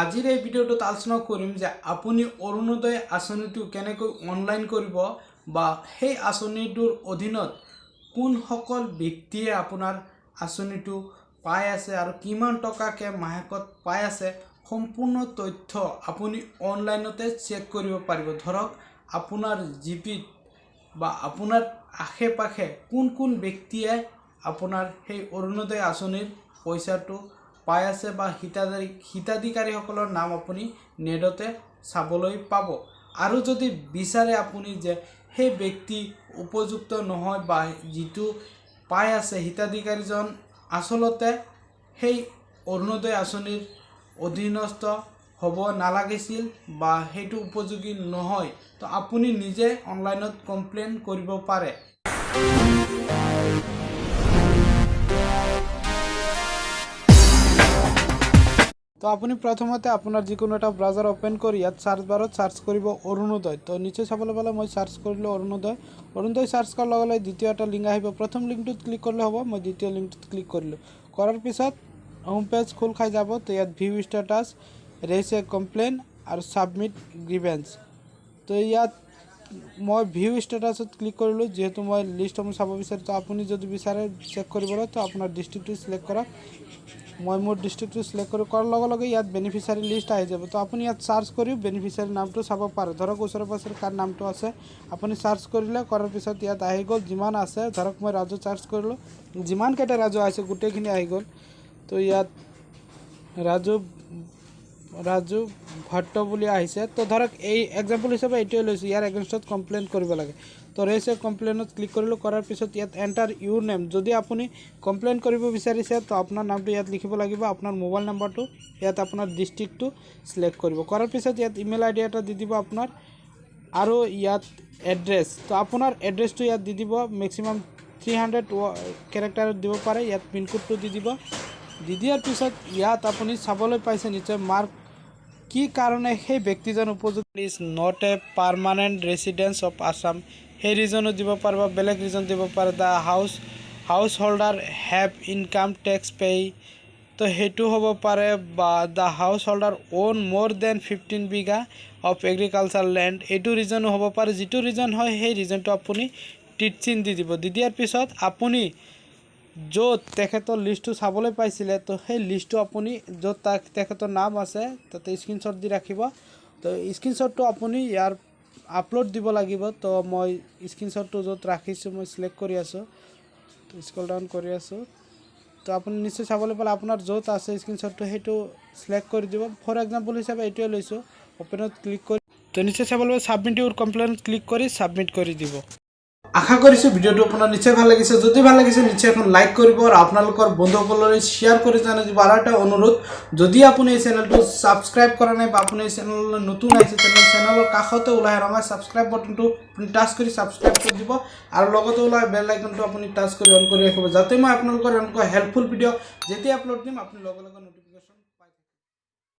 আজিৰ এই ভিডিঅ'টোত আলোচনা কৰিম যে আপুনি অৰুণোদয় আঁচনিটো কেনেকৈ অনলাইন কৰিব বা সেই আঁচনিটোৰ অধীনত কোনসকল ব্যক্তিয়ে আপোনাৰ আঁচনিটো পাই আছে আৰু কিমান টকাকে মাহেকত পাই আছে সম্পূৰ্ণ তথ্য আপুনি অনলাইনতে চেক কৰিব পাৰিব। ধৰক আপোনাৰ জিপিত বা আপোনাৰ আশে-পাশে কোন ব্যক্তিয়ে আপোনাৰ সেই অৰুণোদয় আঁচনিৰ পইচাটো পাই আছে বা হিতাধিকাৰীসকলৰ নাম আপুনি নেটতে চাবলৈ পাব। আৰু যদি বিচাৰে আপুনি যে সেই ব্যক্তি উপযুক্ত নহয় বা যিটো পাই আছে হিতাধিকাৰীজন আচলতে সেই অৰুণোদয় আঁচনিৰ অধীনস্থ হ'ব নালাগিছিল বা সেইটো উপযোগী নহয়, তো আপুনি নিজে অনলাইনত কমপ্লেইন কৰিব পাৰে। তো আপুনি প্ৰথমতে আপোনাৰ যিকোনো এটা ব্ৰাউজাৰ ওপেন কৰি ইয়াত সাৰ্চ বাৰত সাৰ্চ কৰিব অৰুণোদয়। তো নিচে চাবলৈ পালে মই সাৰ্চ কৰিলোঁ অৰুণোদয় সাৰ্চ কৰাৰ লগে লগে দ্বিতীয় এটা লিংক আহিব। প্ৰথম লিংকটোত ক্লিক কৰিলে হ'ব, মই দ্বিতীয় লিংকটোত ক্লিক কৰিলোঁ। কৰাৰ পিছত হোম পেজ খোল খাই যাব। তো ইয়াত ভিউ ষ্টেটাছ, ৰেইজ এ কমপ্লেইন আৰু ছাবমিট গ্ৰিভেন্স। তো ইয়াত মই ভিউ ষ্টেটাছত ক্লিক কৰিলোঁ, যিহেতু মই লিষ্টসমূহ চাব বিচাৰোঁ। তো আপুনি যদি বিচাৰে চেক কৰিবলৈ তো আপোনাৰ ডিষ্ট্ৰিক্টটো চিলেক্ট কৰক। মই মোৰ ডিষ্ট্ৰিক্টটো চিলেক্ট কৰাৰ লগে লগে ইয়াত বেনিফিচিয়াৰী লিষ্ট আহি যাব। তো আপুনি ইয়াত সাৰ্চ কৰি বেনিফিচিয়াৰী নামটো চাব পাৰে। ধৰক ওচৰে পাঁজৰে কাৰ নামটো আছে আপুনি সাৰ্চ কৰিলে, কৰাৰ পিছত ইয়াত আহি গ'ল যিমান আছে। ধৰক মই ৰাজু সাৰ্চ কৰিলোঁ, যিমানকেইটা ৰাজু আছে গোটেইখিনি আহি গ'ল। তো ইয়াত ৰাজু ভট্ট বুলি আহিছে। তো ধৰক এই এক্সাম্পল হিচাপে এইটোৱে লৈছোঁ, ইয়াৰ এগেইনষ্টত কমপ্লেইন কৰিব লাগে। তো ৰেইজ এ কমপ্লেইনত ক্লিক কৰিলোঁ। কৰাৰ পিছত ইয়াত এণ্টাৰ ইউৰ নেম, যদি আপুনি কমপ্লেইন কৰিব বিচাৰিছে তো আপোনাৰ নামটো ইয়াত লিখিব লাগিব, আপোনাৰ মোবাইল নাম্বাৰটো, ইয়াত আপোনাৰ ডিষ্ট্ৰিক্টটো চিলেক্ট কৰিব। কৰাৰ পিছত ইয়াত ইমেইল আইডি এটা দি দিব আপোনাৰ, আৰু ইয়াত এড্ৰেছ। তো আপোনাৰ এড্ৰেছটো ইয়াত দি দিব, মেক্সিমাম 300 কেৰেক্টাৰত দিব পাৰে। ইয়াত পিনক'ডটো দি দিব। দি দিয়াৰ পিছত ইয়াত আপুনি চাবলৈ পাইছে নিশ্চয় মাৰ্ক কি কাৰণে সেই ব্যক্তিজন উপযুক্ত is not a permanent residence of Assam, সেই ৰিজনো দিব পাৰে বা বেলেগ ৰিজন দিব পাৰে। The house holder have income tax pay', তো সেইটো হ'ব পাৰে। বা the house holder own more than 15 bigha of agriculture land, এইটো ৰিজনো হ'ব পাৰে। যিটো ৰিজন হয় সেই ৰিজনটো আপুনি টিক চিন দি দিব। দি দিয়াৰ পিছত আপুনি য'ত তেখেতৰ লিষ্টটো চাবলৈ পাইছিলে, তো সেই লিষ্টটো আপুনি য'ত তেখেতৰ নাম আছে তাতে স্ক্ৰীনশ্বট দি ৰাখিব। তো স্ক্ৰীনশ্বটটো আপুনি ইয়াৰ আপলোড দিব লাগিব। তো মই স্ক্ৰীনশ্বটটো য'ত ৰাখিছোঁ মই চিলেক্ট কৰি আছোঁ, তো স্ক্ৰল ডাউন কৰি আছোঁ। তো আপুনি নিশ্চয় চাবলৈ পালে আপোনাৰ য'ত আছে স্ক্ৰীনশ্বটটো সেইটো চিলেক্ট কৰি দিব। ফৰ এক্সাম্পল হিচাপে এইটোৱে লৈছোঁ, অ'পেনত ক্লিক কৰি তো নিশ্চয় চাবলৈ পালে ছাবমিট ইউৰ কমপ্লেইনত ক্লিক কৰি ছাবমিট কৰি দিব। আশা কৰিছোঁ ভিডিঅ'টো আপোনাৰ নিশ্চয় ভাল লাগিছে। যদি ভাল লাগিছে নিশ্চয় এখন লাইক কৰিব আৰু আপোনালোকৰ বন্ধুসকললৈ শ্বেয়াৰ কৰি জনাই দিব। আৰু এটা অনুৰোধ, যদি আপুনি এই চেনেলটো ছাবস্ক্ৰাইব কৰা নাই বা আপুনি এই চেনেললৈ নতুন আহিছে, তেন্তে চেনেলৰ কাষতে ওলাই ৰঙা ছাবস্ক্ৰাইব বাটনটো আপুনি টাচ কৰি ছাবস্ক্ৰাইব কৰি দিব, আৰু লগতে ওলাই বেল আইকনটো আপুনি টাচ কৰি অন কৰি ৰাখিব, যাতে মই আপোনালোকৰ এনেকুৱা হেল্পফুল ভিডিঅ' যেতিয়া আপলোড দিম আপুনি লগে লগে নটিফিকেশ্যন